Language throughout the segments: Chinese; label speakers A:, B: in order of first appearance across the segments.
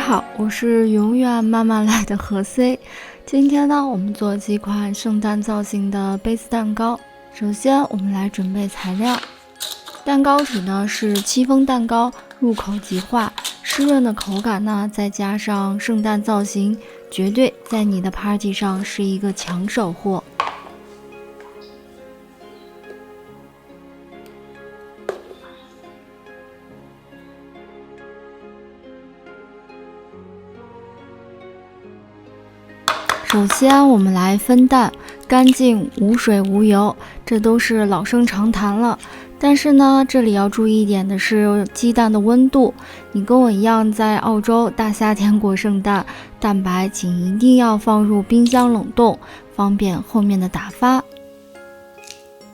A: 好，我是永远慢慢来的何 C。今天呢，我们做几款圣诞造型的杯子蛋糕。首先，我们来准备材料。蛋糕体呢是戚风蛋糕，入口即化，湿润的口感呢，再加上圣诞造型，绝对在你的 party 上是一个抢手货。首先我们来分蛋，干净无水无油，这都是老生常谈了。但是呢，这里要注意一点的是鸡蛋的温度。你跟我一样在澳洲大夏天过圣诞，蛋白请一定要放入冰箱冷冻，方便后面的打发。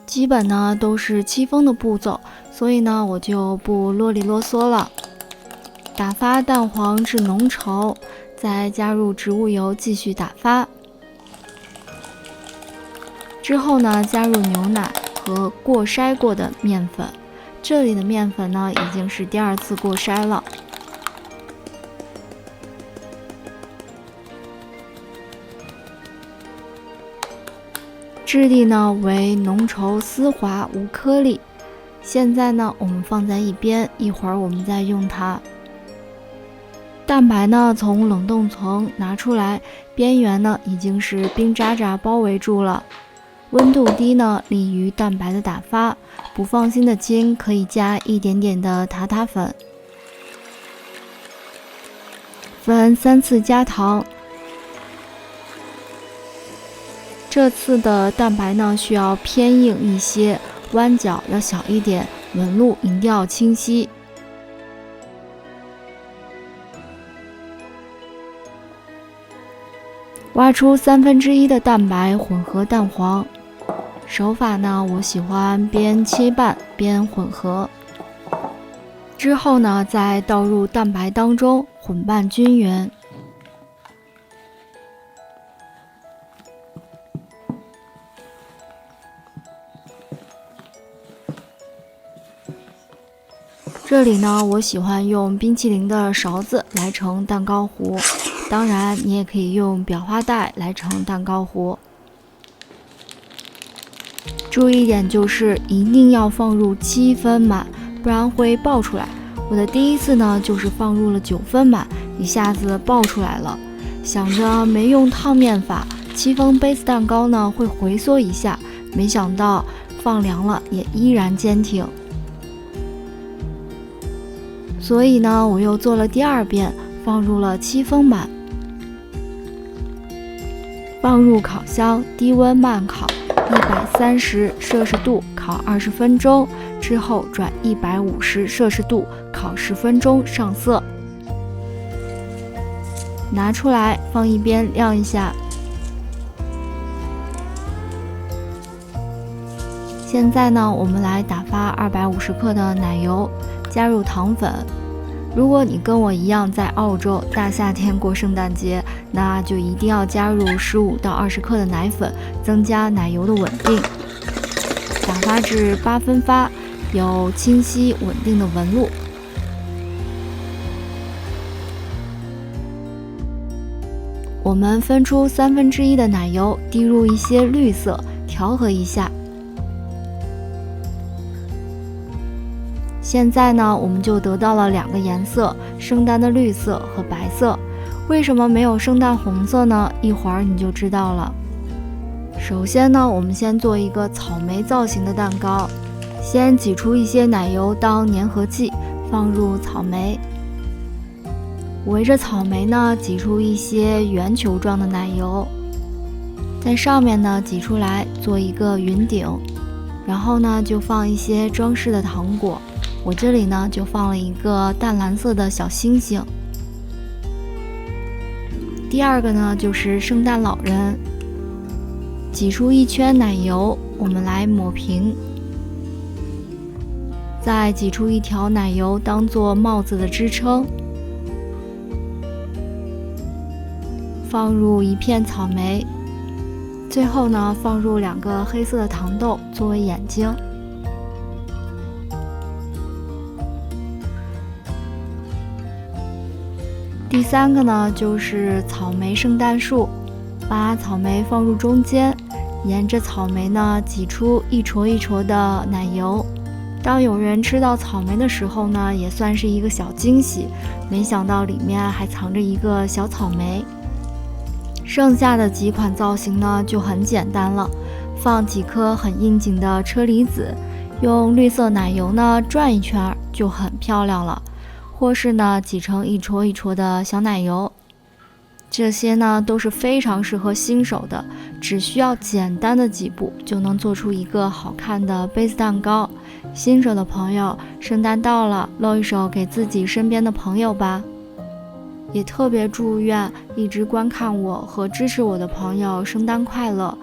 A: 基本呢都是戚风的步骤，所以呢我就不啰里啰嗦了。打发蛋黄至浓稠，再加入植物油继续打发。之后呢，加入牛奶和过筛过的面粉。这里的面粉呢，已经是第2次过筛了。质地呢为浓稠丝滑无颗粒。现在呢，我们放在一边，一会儿我们再用它。蛋白呢从冷冻层拿出来，边缘呢已经是冰渣渣包围住了。温度低呢利于蛋白的打发，不放心的亲可以加一点点的塔塔粉。分3次加糖。这次的蛋白呢需要偏硬一些，弯角要小一点，纹路一定要清晰。挖出1/3的蛋白混合蛋黄，手法呢我喜欢边切拌边混合。之后呢再倒入蛋白当中混拌均匀。这里呢我喜欢用冰淇淋的勺子来盛蛋糕糊。当然，你也可以用裱花袋来盛蛋糕糊。注意一点就是一定要放入7分满，不然会爆出来。我的第1次呢，就是放入了9分满，一下子爆出来了。想着没用烫面法，戚风杯子蛋糕呢会回缩一下，没想到放凉了也依然坚挺。所以呢，我又做了第2遍，放入了7分满。放入烤箱，低温慢烤，130摄氏度烤20分钟，之后转150摄氏度烤10分钟上色。拿出来放一边晾一下。现在呢，我们来打发250克的奶油，加入糖粉。如果你跟我一样在澳洲大夏天过圣诞节，那就一定要加入15到20克的奶粉，增加奶油的稳定。打发至8分发，有清晰稳定的纹路。我们分出1/3的奶油，滴入一些绿色，调和一下。现在呢，我们就得到了2个颜色，圣诞的绿色和白色。为什么没有圣诞红色呢？一会儿你就知道了。首先呢，我们先做一个草莓造型的蛋糕。先挤出一些奶油当粘合剂，放入草莓。围着草莓呢，挤出一些圆球状的奶油，在上面呢挤出来做一个云顶。然后呢，就放一些装饰的糖果。我这里呢就放了一个淡蓝色的小星星。第2个呢就是圣诞老人，挤出1圈奶油，我们来抹平，再挤出1条奶油当做帽子的支撑，放入1片草莓，最后呢放入2个黑色的糖豆作为眼睛。第3个呢，就是草莓圣诞树，把草莓放入中间，沿着草莓呢挤出一撮一撮的奶油。当有人吃到草莓的时候呢，也算是一个小惊喜，没想到里面还藏着一个小草莓。剩下的几款造型呢就很简单了，放几颗很应景的车厘子，用绿色奶油呢转一圈就很漂亮了，或是呢挤成一撮一撮的小奶油。这些呢都是非常适合新手的，只需要简单的几步就能做出一个好看的杯子蛋糕。新手的朋友，圣诞到了，露一手给自己身边的朋友吧。也特别祝愿一直观看我和支持我的朋友圣诞快乐。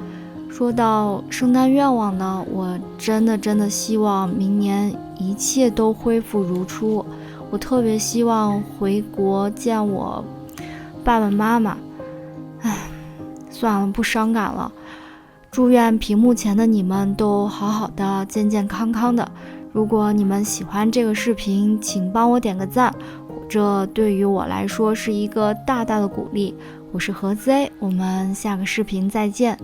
A: 说到圣诞愿望呢，我真的希望明年一切都恢复如初。我特别希望回国见我爸爸妈妈。算了，不伤感了。祝愿屏幕前的你们都好好的，健健康康的。如果你们喜欢这个视频，请帮我点个赞，这对于我来说是一个大大的鼓励。我是何 Z， 我们下个视频再见。